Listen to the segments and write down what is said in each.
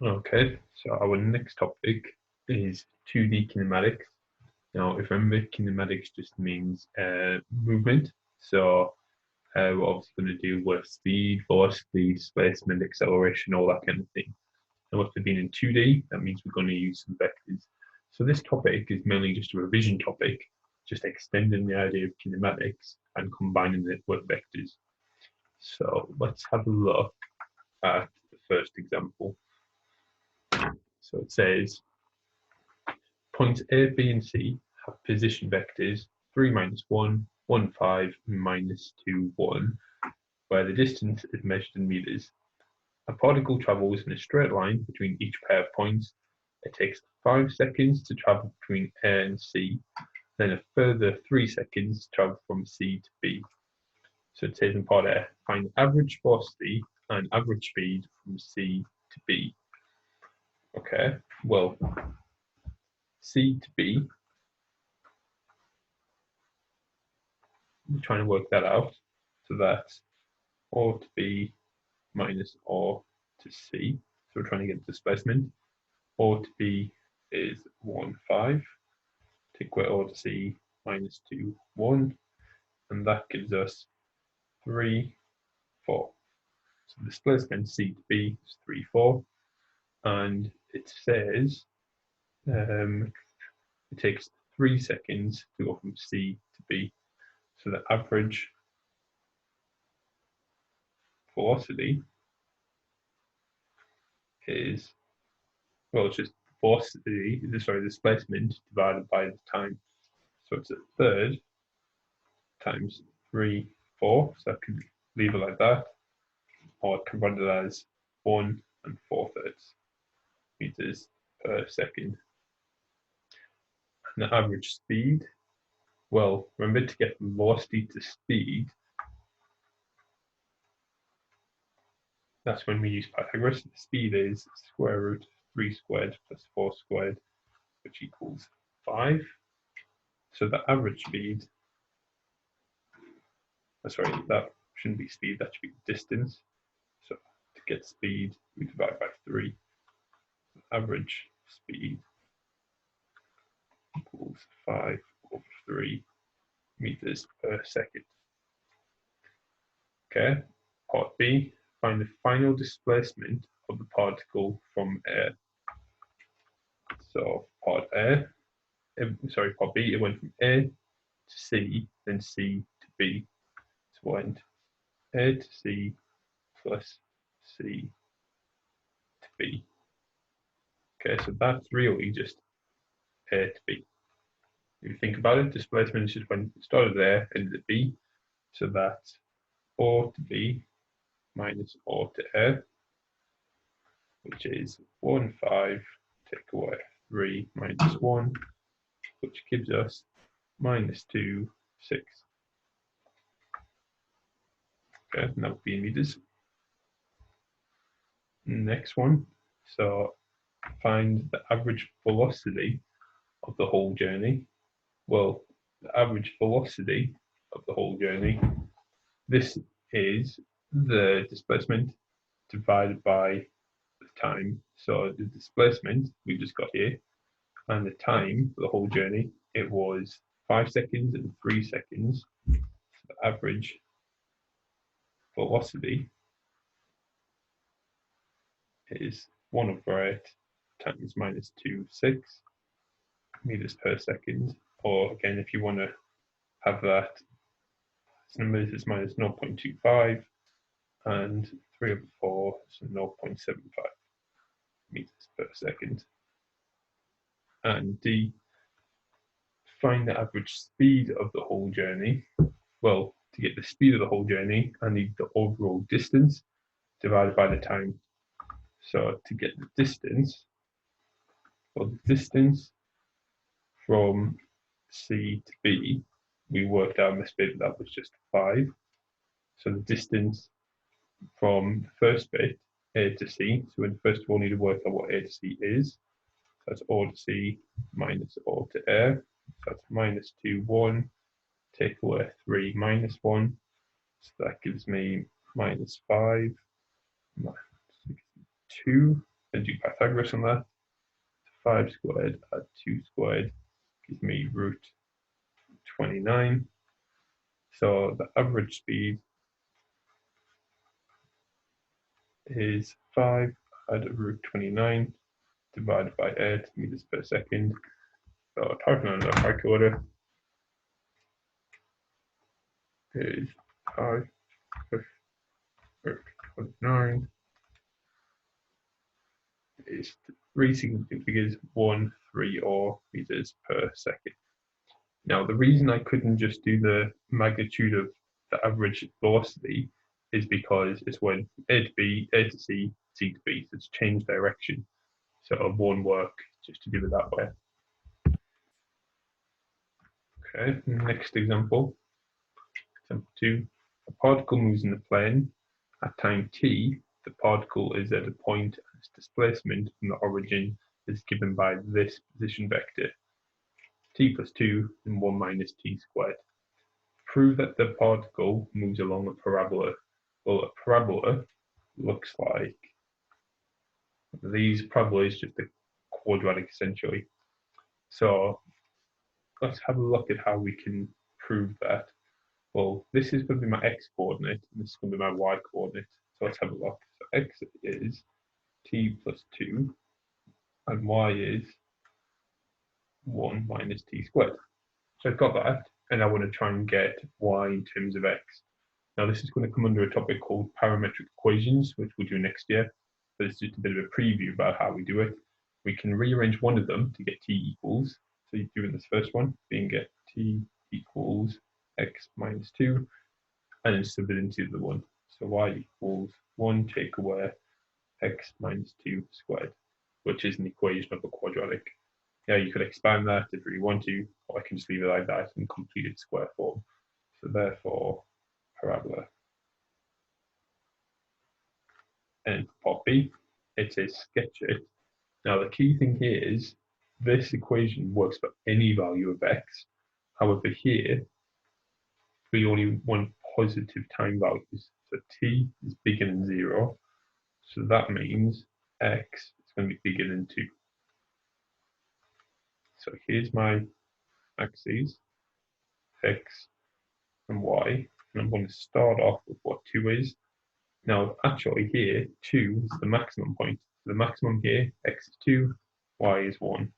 Okay, so our next topic is 2D kinematics. Now, if you remember, kinematics just means movement. So we're obviously going to deal with speed, velocity, displacement, acceleration, all that kind of thing. And with it being in 2D, that means we're going to use some vectors. So this topic is mainly just a revision topic, just extending the idea of kinematics and combining it with vectors. So let's have a look at the first example. So it says points A, B, and C have position vectors 3, -1, 1, 5, -2, 1, where the distance is measured in meters. A particle travels in a straight line between each pair of points. It takes 5 seconds to travel between A and C, then a further 3 seconds to travel from C to B. So it says in part A, find average velocity and average speed from C to B. Okay, well, C to B, we're trying to work that out. So that's O to B minus O to C. So we're trying to get displacement. O to B is 1, 5. Take away O to C -2, 1. And that gives us 3, 4. So displacement C to B is 3, 4. And it says it takes 3 seconds to go from C to B. So the average velocity is, well, it's just velocity, displacement divided by the time. So it's a third times 3, 4. So I can leave it like that. Or I can run it as 1 4/3 meters per second. And the average speed, well, remember to get from velocity to speed, that's when we use Pythagoras. The speed is square root 3 squared plus 4 squared, which equals 5. So the average speed, sorry, that shouldn't be speed, that should be distance. So to get speed, we divide by 3. Average speed equals 5 over 3 meters per second. Okay, part B, find the final displacement of the particle from A. So part B, it went from A to C, then C to B. So it went A to C plus C to B. Okay, so that's really just A to B. If you think about it, displacement is just when it started there, ended at B. So that's O to B minus O to A, which is 1, 5, take away 3 minus 1, which gives us -2, 6. Okay, and that would be in meters. Next one, so find the average velocity of the whole journey. Well, the average velocity of the whole journey, this is the displacement divided by the time. So the displacement we just got here, and the time for the whole journey, it was 5 seconds and 3 seconds. So the average velocity is 1/8 times -2, 6 meters per second. Or again, if you want to have that, this number is minus 0.25 and 3/4, so 0.75 meters per second. And D, find the average speed of the whole journey. Well, to get the speed of the whole journey, I need the overall distance divided by the time. So to get the distance, well, the distance from C to B, we worked out in this bit that was just 5. So the distance from the first bit, A to C, so we first of all need to work out what A to C is. So that's O to C minus O to A. So that's -2, 1. Take away 3 minus 1. So that gives me -5, -2. then do Pythagoras on that. 5 squared add 2 squared gives me root 29. So the average speed is 5 add root 29 divided by 8 meters per second. So typing on the calculator is 5 plus root 29 is 3 significant figures, 1, 3, or meters per second. Now, the reason I couldn't just do the magnitude of the average velocity is because it's when A to B, A to C, C to B. So it's changed direction. So it won't work just to do it that way. Okay, next example. Example 2. A particle moves in the plane. At time t, the particle is at a point and its displacement from the origin is given by this position vector, t plus 2 and 1 minus t squared. Prove that the particle moves along a parabola. Well, a parabola looks like these. Parabola is just a quadratic essentially. So let's have a look at how we can prove that. Well, this is going to be my x coordinate, and this is going to be my y coordinate. So let's have a look. So x is t plus 2, and y is 1 minus t squared. So I've got that, and I want to try and get y in terms of x. Now this is going to come under a topic called parametric equations, which we'll do next year. But it's just a bit of a preview about how we do it. We can rearrange one of them to get t equals. So you do in this first one, being get t equals x minus 2, and then sub it into the one. So y equals 1 take away x minus 2 squared, which is an equation of a quadratic. Yeah, you could expand that if you want to, or I can just leave it like that in completed square form. So therefore, parabola. And for part B, it says sketch it. Now the key thing here is this equation works for any value of x. However, here we only want positive time values. So t is bigger than 0. So that means x is going to be bigger than 2. So here's my axes, x and y. And I'm going to start off with what 2 is. Now, actually here, 2 is the maximum point. The maximum here, x is 2, y is 1.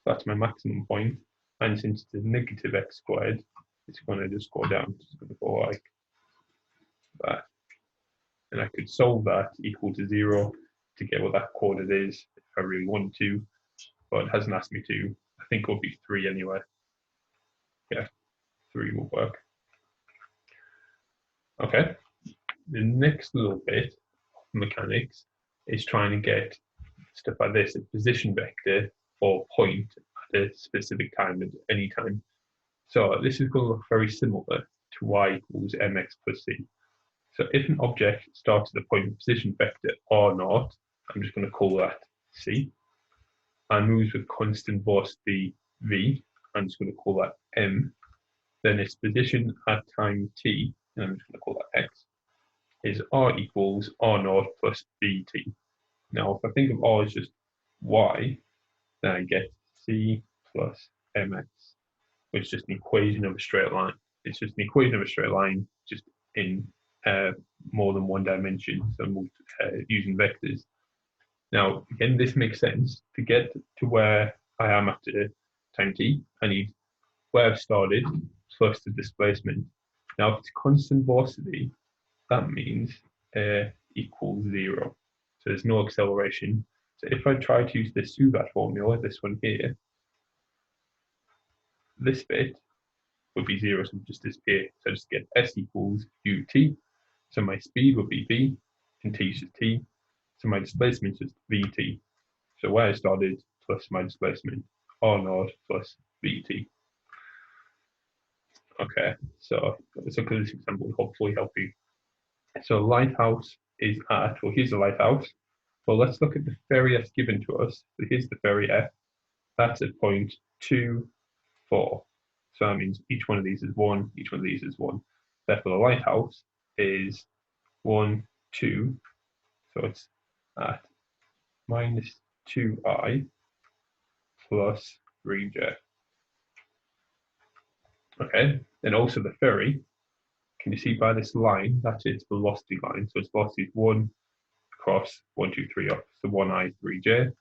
That's my maximum point. And since it's a negative x squared, it's going to just go down. It's going to go like that. And I could solve that equal to 0 to get what that coordinate is if I really wanted to, but it hasn't asked me to. I think it will be 3 anyway. Yeah, 3 will work. Okay, the next little bit of mechanics is trying to get stuff like this, a position vector or point at a specific time at any time. So this is going to look very similar to y equals mx plus c. So if an object starts at the point of position vector r0, I'm just going to call that c, and moves with constant velocity v, I'm just going to call that m, then its position at time t, and I'm just going to call that x, is r equals r0 plus vt. Now, if I think of r as just y, then I get c plus mx, which is just an equation of a straight line. It's just an equation of a straight line, just in more than one dimension, so using vectors. Now, again, this makes sense. To get to where I am after time t, I need where I've started plus the displacement. Now, if it's constant velocity, that means equals 0. So there's no acceleration. So if I try to use the Suvat formula, this one here, this bit would be 0, so it would just disappear. So I just get s equals ut. So my speed would be v, and t is just t. So my displacement is vt. So where I started plus my displacement, r0 plus vt. Okay, so let's look at this example and hopefully help you. So lighthouse is at, well, here's the lighthouse. Well, let's look at the ferry that's given to us. So here's the ferry F. That's at point 2, 4. So that means each one of these is 1, each one of these is 1. Therefore, the lighthouse is 1, 2. So it's at minus 2i plus 3j. Okay, and also the ferry, can you see by this line, that's its velocity line. So its velocity is 1 across 1, 2, 3 up, so 1i, 3j. So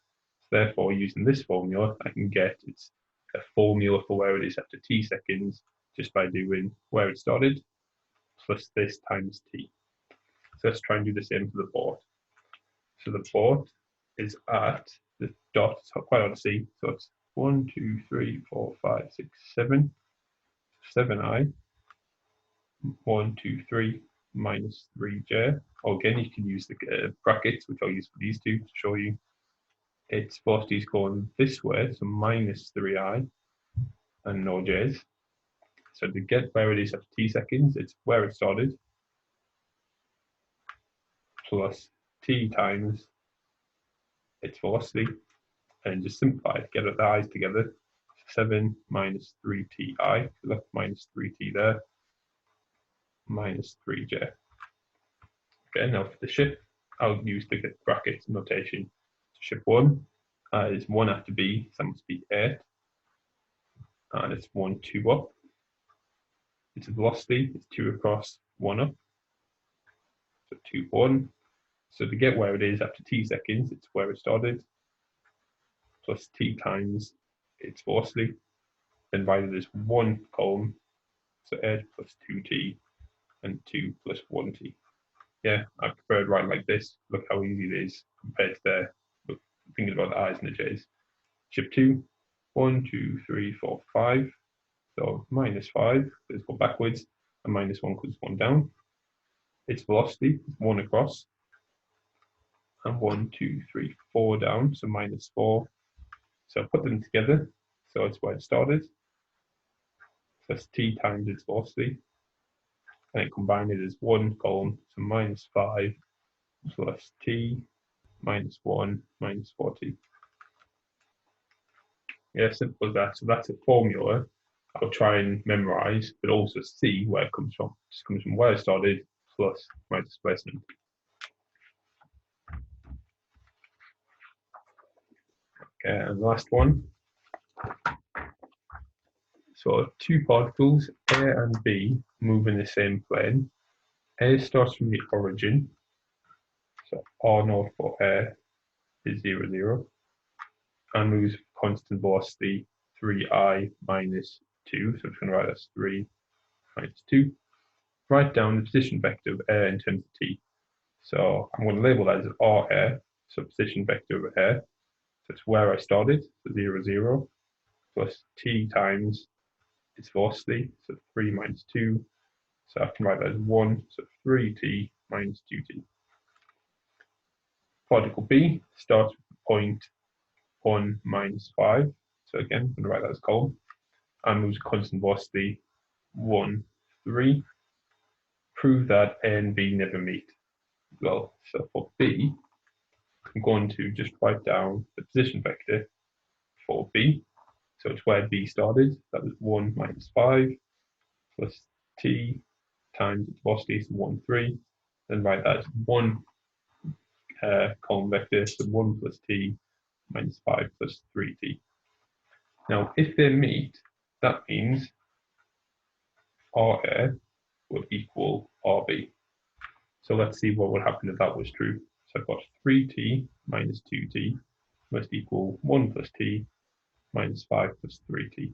therefore, using this formula, I can get it's a formula for where it is after t seconds just by doing where it started plus this times t. So let's try and do the same for the board. So the board is at the dot, it's quite hard to see, so it's 1, 2, 3, 4, 5, 6, 7, 7i, 1, 2, 3, minus 3j. Or again, you can use the brackets, which I'll use for these two to show you. Its velocity is going this way, so minus 3i and no j's. So to get where it is after t seconds, it's where it started plus t times its velocity, and just simplify it, get the i's together. 7 minus 3ti, look, minus 3t there, minus 3j. Okay, now for the ship, I'll use the brackets notation. Ship 1 is 1 after b, so that must be 8, and it's 1, 2 up. Its velocity is 2 across, 1 up, so 2, 1. So to get where it is after t seconds, it's where it started, plus t times its velocity. Then divided as 1 column, so 8 plus 2t, and 2 plus 1t. Yeah, I prefer to write like this. Look how easy it is compared to there. Look, thinking about the i's and the j's. Ship 2, 1, 2, 3, 4, 5. So minus 5, let's go backwards, and minus 1 because 1 down. Its velocity is 1 across, and 1, 2, 3, 4 down, so minus 4. So put them together, so it's where it started. Plus t times its velocity, and then combine it as 1 column, so minus 5 plus t minus 1 minus 4t. Yeah, simple as that. So that's a formula I'll try and memorize, but also see where it comes from. It comes from where I started plus my displacement. Okay, and the last one. So two particles, A and B, move in the same plane. A starts from the origin, so R0 for A is 0, 0, and moves constant velocity 3i minus 2. So I'm just going to write that's 3 minus 2. Write down the position vector of A in terms of t. So I'm going to label that as RA, so position vector of A. So it's where I started, so 0, 0, plus t times its velocity, so 3 minus 2. So I can write that as 1, so 3t minus 2t. Particle B starts with the point 1 minus 5. So again, I'm going to write that as column. And moves constant velocity 1, 3. Prove that A and B never meet. Well, so for B, I'm going to just write down the position vector for B. So it's where B started. That was 1 minus 5 plus t times its velocity, so 1, 3. Then write that as 1 column vector, so 1 plus t minus 5 plus 3t. Now, if they meet, that means RA would equal RB. So let's see what would happen if that was true. So I've got 3t minus 2t must equal 1 plus t minus 5 plus 3t.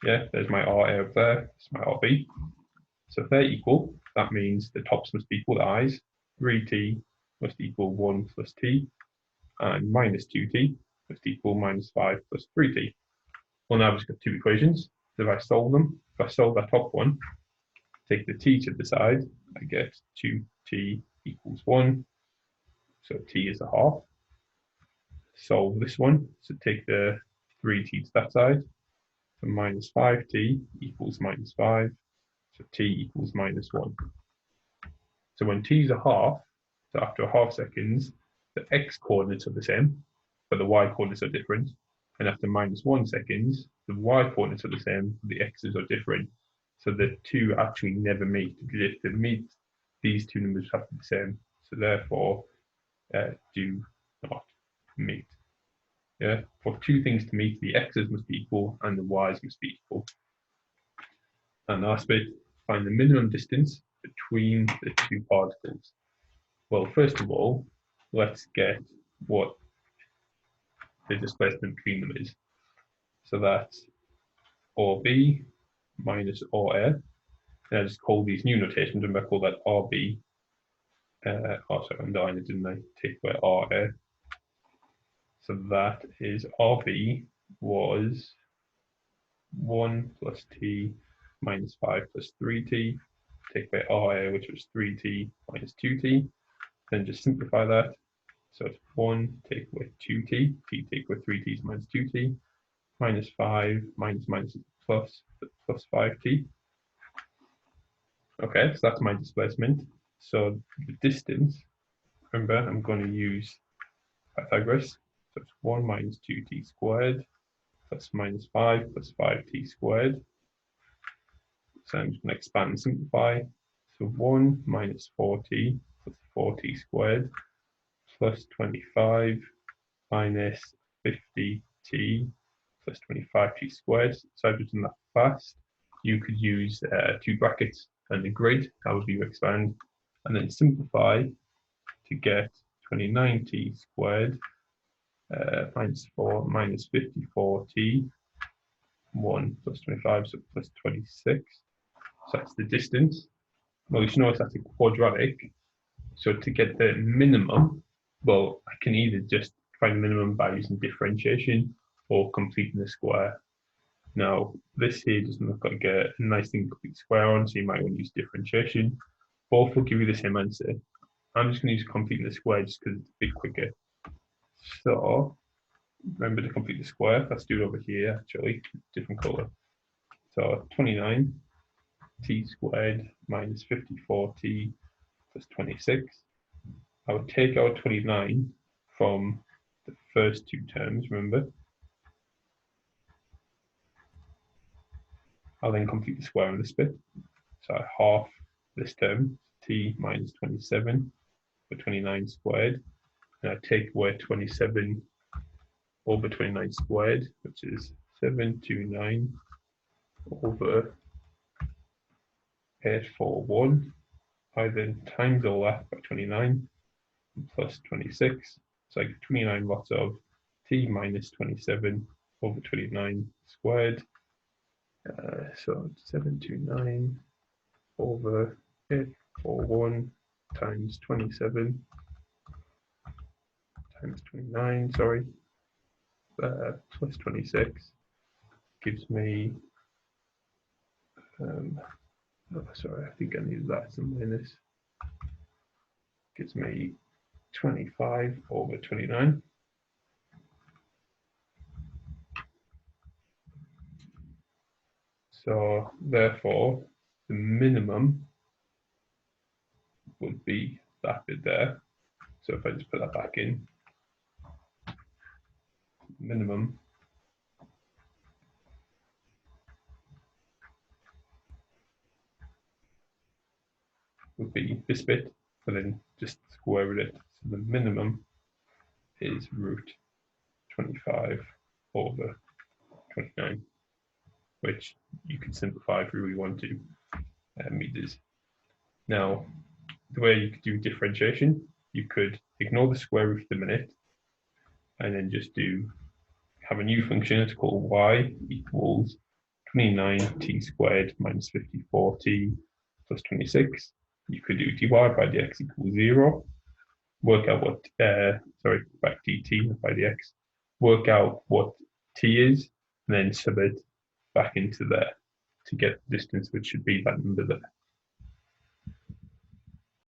Yeah, there's my RA up there, it's my RB. So if they're equal, that means the tops must be equal to i's. 3t must equal 1 plus t, and minus 2t must equal minus 5 plus 3t. Well, now I've just got two equations. So if I solve them, if I solve that top one, take the t to the side, I get 2t equals 1. So t is a half. Solve this one, so take the 3t to that side. So minus 5t equals minus 5. So t equals minus 1. So when t is a half, so after a half seconds, the x coordinates are the same, but the y coordinates are different. And after minus 1 seconds, the y coordinates are the same, but the x's are different. So the two actually never meet, because if they meet, these two numbers have to be the same. So therefore, do not. meet. Yeah, for two things to meet, the x's must be equal and the y's must be equal. And last bit, find the minimum distance between the two particles. Well, first of all, let's get what the displacement between them is. So that's RB minus RA. And I just call these new notations, and I call that RB. Oh, sorry, I underlined it, didn't I? Take away RA. So that is RB was 1 plus t minus 5 plus 3t. Take away RA, which was 3t minus 2t. Then just simplify that. So it's 1 take away 2t, t take away 3t minus 2t, minus 5, minus minus plus 5t. Okay, so that's my displacement. So the distance, remember, I'm going to use Pythagoras. So it's 1 minus 2t squared plus minus 5 plus 5t squared. So I'm just going to expand and simplify. So 1 minus 4t plus 4t squared plus 25 minus 50t plus 25t squared. So I've just done that fast. You could use two brackets and a grid. That would be your expand. And then simplify to get 29t squared minus 4 minus 54t. 1 plus 25, so plus 26. So that's the distance. Well, you should notice that's a quadratic. So to get the minimum, well, I can either just find the minimum by using differentiation or completing the square. Now, this here doesn't look like a nice thing to complete square on, so you might want to use differentiation. Both will give you the same answer. I'm just going to use completing the square just because it's a bit quicker. So, remember to complete the square. Let's do it over here, actually, different color. So, 29 t squared minus 54t plus 26. I would take out 29 from the first two terms, remember. I'll then complete the square on this bit. So I half this term, t minus 27 for 29 squared. And I take away 27 over 29 squared, which is 729 over 841. I then times all that by 29 plus 26. So I get 29 lots of t minus 27 over 29 squared. So 729 over 841 times 27 times 29, sorry, plus 26 gives me, sorry, I think I need that as a minus, gives me 25 over 29. So therefore, the minimum would be that bit there. So if I just put that back in, minimum would be this bit, but then just square root it. So the minimum is root 25 over 29, which you can simplify if you really want to, meters. Now, the way you could do differentiation, you could ignore the square root of the minute, and then just have a new function. It's called y equals 29t squared minus 54t plus 26. You could do dy by dx equals 0. Work out what, back dt by dx. Work out what t is, and then sub it back into there to get the distance, which should be that number there.